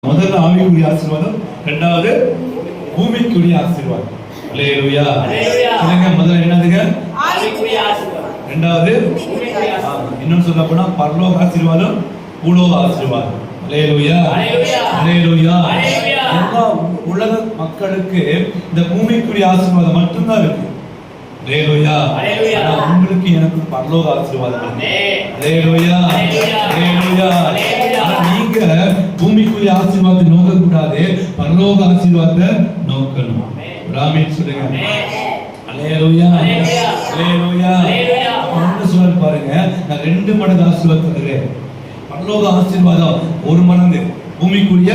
முதல்ல ஆவிக்குரிய ஆசீர்வாதம், இரண்டாவது பூமிக்குரிய ஆசீர்வாதம். அல்லேலூயா. சொல்லுங்க, முதல்ல என்னதுங்க? ஆவிக்குரிய ஆசீர்வாதம். இரண்டாவது இன்னும் சொல்ல போனா பரலோக ஆசீர்வாதம், பூலோக ஆசீர்வாதம். அல்லேலூயா. அல்லேலூயா. எல்லா உலக மக்களுக்கு இந்த பூமிக்குரிய ஆசீர்வாதம் மட்டும்தான் இருக்கு. அல்லேலூயா. உங்களுக்கு எனக்கு பரலோக ஆசீர்வாதம். அல்லேலூயா. அல்லேலூயா. நீங்க பூமிக்குரிய ஆசீர்வாதத்தை நோக்க கூடாது, பரலோக ஆசீர்வாதத்தை நோக்கணும். ஆமென் சொல்லுங்க. அல்லேலூயா. அல்லேலூயா. என்ன சொல்ற பாருங்க, நான் 2 மடங்கு ஆசீர்வாதம் தருகிறேன். பரலோக ஆசீர்வாதம் 1 மடங்கு, பூமிக்குரிய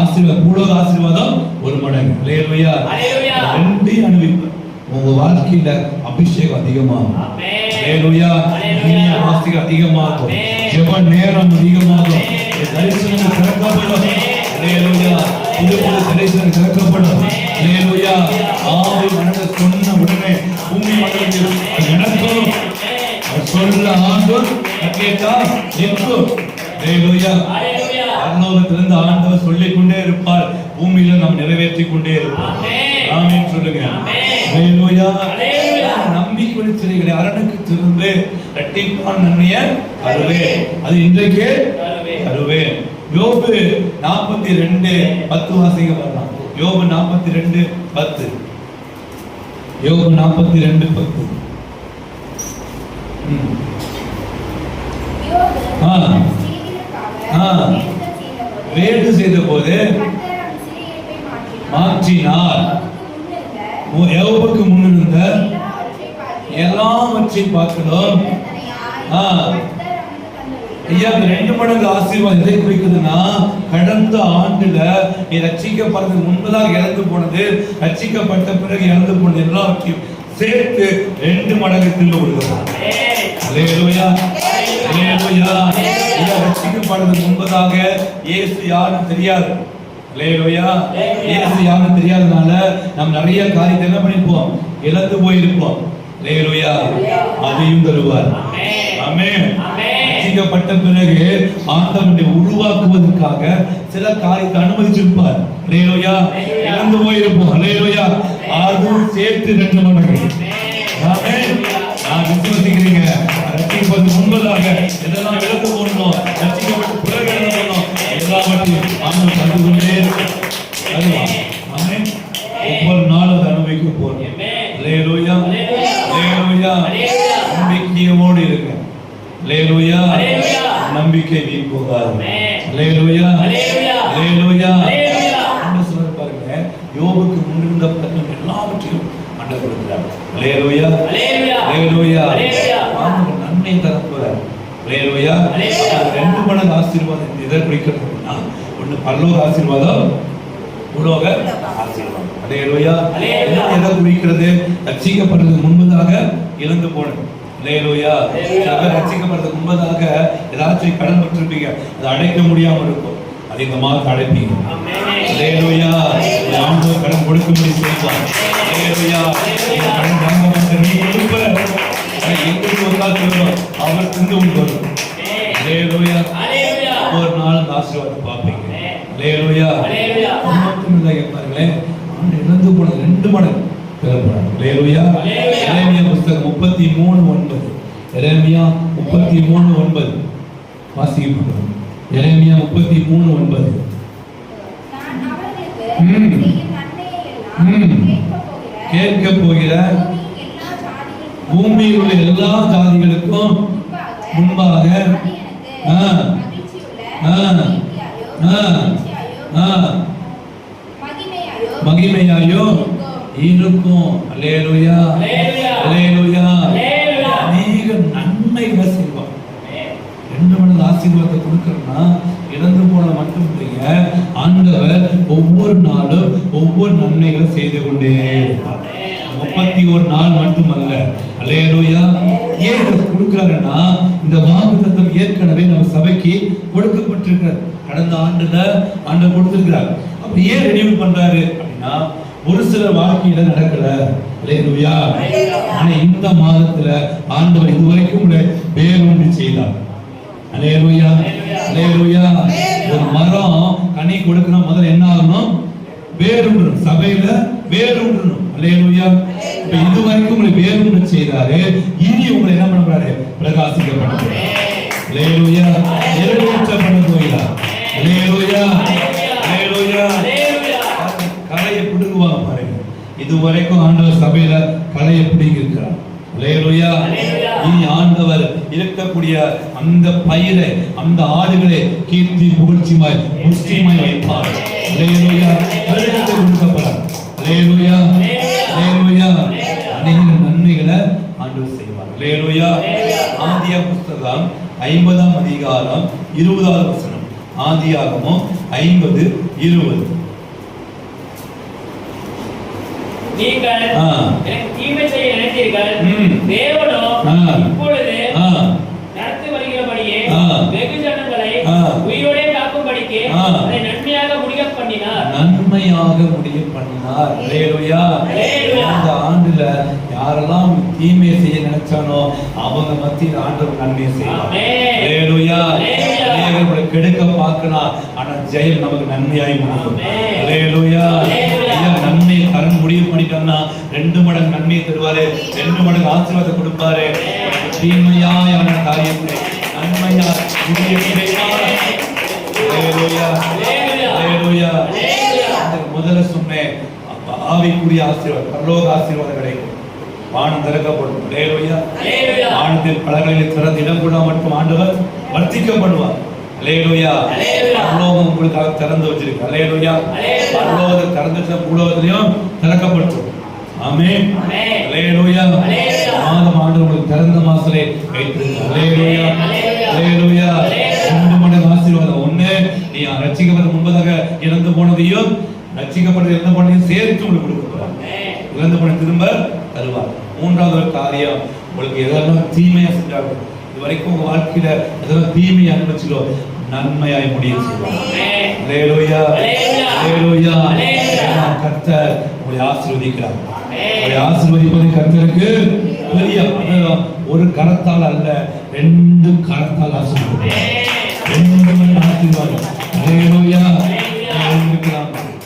ஆசீர்வாதம் பூலோக ஆசீர்வாதம் 1 மடங்கு. அல்லேலூயா. ரெண்டையும் அனுபவிப்பேன். உங்க வாழ்க்கையில அபிஷேகம் அதிகமாகும். அல்லேலூயா. ஆசீர்வாதம் அதிகமாகும், ஜெப நேரம் அதிகமாகும், தரிசனம் திறக்கப்படும். அல்லேலூயா. புது புது தரிசனம் திறக்கப்படும். அல்லேலூயா. ஆவி மனதை சொன்ன உடனே பூமி மண்டலத்தில் நடக்கும். சொல்ற ஆண்டவர் கேட்டா நிற்கும். அல்லேலூயா. பரலோகத்திலிருந்து ஆண்டவர் சொல்லிக் கொண்டே இருப்பார், பூமியில நாம் நிறைவேற்றிக் கொண்டே இருப்போம். ஆமென் சொல்லுங்க. அல்லேலூயா. நம்பிக்கை சிறைகளை அரணுக்கு திரும்ப இரட்டிப்பான நன்மையை தருவேன். அது இன்றைக்கே தருவேன். யோபு 42:10 வாசிக்க வரலாம். யோபு 42:10. யோபு 42:10. வேடு செய்த போது மாற்றினார். யோபுக்கு முன்னிருந்த எல்லாவற்றையும் பார்க்கணும். ஐயா, 2 மடங்கு ஆசீர்வாதம் எதை குறிக்குதுன்னா, கடந்த ஆண்டுல நீ ரட்சிக்கப்படுறதுக்கு முன்பதாக இறந்து போனது, ரட்சிக்கப்பட்ட பிறகு இறந்து போனது எல்லாவற்றையும் சேர்த்து 2 மடங்கு திரும்ப கொடுக்கிறார். அல்லேலூயா. அல்லேலூயா. ரட்சிக்கப்படுறதுக்கு முன்பதாக இயேசு யாருன்னு தெரியாது. அல்லேலூயா. இயேசு யாருன்னு தெரியாதனால நாம் நிறைய காரியத்தை என்ன பண்ணிருப்போம், இழந்து போயிருப்போம். அல்லேலூயா. அதையும் தருவார். ஆமென். ரட்சிக்கப்பட்ட பிறகு ஆண்டவரை உருவாக்குவதற்காக சில காரியத்தை அனுமதிச்சிருப்பார். அல்லேலூயா. இழந்து போயிருப்போம். அல்லேலூயா. அதுவும் சேர்த்து 2 மடங்கு. ஆமென். நான் விசுவாசிக்கிறீங்க, ரட்சிக்கப்பட்ட முன்பதாக எதெல்லாம் இழந்து போனோம், ரட்சிக்கப்பட்ட பிறகு என்ன பண்ணோம், எல்லாவற்றையும் ஆண்டவர் தந்து கொண்டே வருவார். ஆமென். ஒவ்வொரு நாளும் அதை அனுபவிக்க போறோம். அல்லேலூயா. அல்லேலூயா. நம்பிக்கையோடு இருங்க. அல்லேலூயா. நம்பிக்கை வீண் போகாது. அல்லேலூயா. அல்லேலூயா. என்ன சொல்ற பாருங்க, யோபுக்கு முன்னிருந்த எல்லாவற்றையும் ஆண்டவர் கொடுக்கிறார். அல்லேலூயா. அல்லேலூயா. ஆண்டவர் நன்மை தரப்போறார். அல்லேலூயா. 2 மடங்கு ஆசீர்வாதம் எதை குறிக்கிறதுனா, ஒன்று பரலோக ஆசீர்வாதம், பூலோக ஆசீர்வாதம். அல்லேலூயா. எதை குறிக்கிறது? ரட்சிக்கப்படுறதுக்கு முன்பதாக இழந்து போனது. அல்லேலூயா. ரட்சிக்கப்படுறதுக்கு முன்பதாக ஏதாச்சும் கடன் பட்டிருப்பீங்க, அதை அடைக்க முடியாம இருக்கும், அது இந்த மாதத்தை அடைப்பீங்க. அல்லேலூயா. ஆண்டவர் கடன் கொடுக்கும்படி செய்வார். அல்லேலூயா. கடன் வாங்க மாட்டேன், நீ கொடுப்ப எங்களுக்கு ஒரு நாள் சொல்றோம், அவர் திண்டு கொண்டு வரும். அல்லேலூயா. ஒரு நாள் ஆசீர்வாதத்தை பார்ப்பீங்க. அல்லேலூயா. மட்டும் இல்லை, பாருங்களேன், இழந்து போனது 2 மடங்கு பெறப்படும். அல்லேலூயா. எரேமியா புத்தகம் 33:9. எரேமியா 33:9 வாசிக்கப்படும். எரேமியா 33:9. கேட்க போகிற பூமியில் உள்ள எல்லா ஜாதிகளுக்கும் முன்பாக மகிமையாயோ இருக்கும். அல்லேலூயா. அல்லேலூயா. அநேக நன்மைகளை செய்வார். 2 மடங்கு ஆசீர்வாதத்தை கொடுக்கறதுனா இழந்து போன மட்டும் இல்லைங்க, ஆண்டவர் ஒவ்வொரு நாளும் ஒவ்வொரு நன்மைகளை செய்து கொண்டே இருப்பார். 31 நாள் மட்டுமல்ல. அல்லேலூயா. ஏன் கொடுக்கிறாருன்னா, இந்த வாக்குத்தத்தம் ஏற்கனவே நம்ம சபைக்கு கொடுக்கப்பட்டிருக்கிறது. கடந்த ஆண்டுல ஆண்டவர் கொடுத்திருக்கிறார். அப்ப ஏன் ரெனியூ பண்றாரு அப்படின்னா, ஒரு சில வாழ்க்கையில நடக்கல. அல்லேலூயா. ஆனா இந்த மாதத்துல ஆண்டவர் இதுவரைக்கும் வேறொன்று செய்தார். அல்லேலூயா அல்லேலூயா. ஒரு மரம் கனி கொடுக்கணும், முதல்ல என்ன ஆகணும்? வேறுண்டணும். சபையில வேறுண்டணும். அல்லேலூயா. இப்ப இதுவரைக்கும் உங்களை வேறுண்ட செய்தாரு, இனி உங்களை என்ன பண்ண போறாரு? பிரகாசிக்க பண்ண போறாரு. அல்லேலூயா. நிறைவேற்ற பண்ண போகிறார். அல்லேலூயா அல்லேலூயா. கலையை பிடுங்குவாங்க பாருங்க. இதுவரைக்கும் ஆண்டவர் சபையில கலையை பிடிங்கி இருக்கிறார். அல்லேலூயா. இனி ஆண்டவர் இருக்கக்கூடிய அந்த பயிரை, அந்த ஆடுகளை கீர்த்தி புகழ்ச்சிமாய் புஷ்டிமாய் வைப்பார். அல்லேலூயா. பரிசுத்த கொடுக்கப்படுறார். அல்லேலூயா அல்லேலூயா. அநேக நன்மைகளை ஆண்டவர் செய்வார். அல்லேலூயா. ஆதியாகமம் புத்தகம் 50ஆம் அதிகாரம் 20வது வசனம். ஆதியாகமம் 50:20. நீங்கள் எனக்கு தீமை செய்ய நினைத்தீர்கள், தேவனோ இப்பொழுது நடத்தி வருகிறபடியே வெகு ஜனங்களை உயிரோடே காக்கும்படிக்கு அதை நன்மையாக முடிய பண்ணினார். நன்மையாக முடிய பண்ணினார். அல்லேலூயா. இந்த ஆண்டுல யாரெல்லாம் தீமை செய்ய நினைச்சானோ அவங்க மத்தியில் ஆண்டவர் நன்மை செய்வார். அல்லேலூயா. அநேகர்களை கெடுக்க பார்க்கலாம், ஆனா ஜெயம் நமக்கு நன்மையாய் முடியும். அல்லேலூயா. நன்மை தரன் முடிவு பண்ணிட்டோம்னா 2 மடங்கு நன்மையை தருவாரு, 2 மடங்கு ஆசீர்வாதம் கொடுப்பாரு. தீமையான காரியத்தை நன்மையா முடிய செய்வார். அல்லேலூயா அல்லேலூயா. முதல்ல சொன்னேன், ஆவிக்குரிய ஆசீர்வாதம், பரலோக ஆசீர்வாதம் கிடைக்கும். வானம் திறக்கப்படும். அல்லேலூயா. வானத்தில் பலகைகளை திறந்து இடம் கூட மட்டும் ஆண்டவர் வர்த்திக்கப்படுவார். அல்லேலூயா. பரலோகம் உங்களுக்காக திறந்து வச்சிருக்கு. அல்லேலூயா. பரலோகத்தை திறந்துட்ட பூலோகத்திலையும் திறக்கப்படும். ஆமென். அல்லேலூயா. மாதம் ஆண்டு உங்களுக்கு திறந்த மாசலே வைத்திருக்கு. அல்லேலூயா அல்லேலூயா. 2 மடங்கு ஆசீர்வாதம். ஒண்ணு, நீ ரட்சிக்கப்பட்ட முன்பதாக இறந்து போனதையும் ரட்சிக்கப்பட்ட இறந்து போனதையும் சேர்த்து உங்களுக்கு கொடுக்க போறார். இறந்து போன திரும்ப தருவார். 3வது ஒரு காரியம், உங்களுக்கு எதெல்லாம் தீமையா செஞ்சாலும், இது வரைக்கும் உங்க வாழ்க்கையில எதெல்லாம் தீமையை அனுபவிச்சோ நன்மையாய் முடிய செய்வார். அல்லேலூயா அல்லேலூயா. கர்த்தர் உங்களை ஆசீர்வதிக்கிறார். உங்களை ஆசீர்வதிப்பது கர்த்தருக்கு பெரிய, ஒரு கரத்தால் அல்ல, 2 கரத்தால் ஆசீர்வாதம். 2 ஆசீர்வாதம். அல்லேலூயா.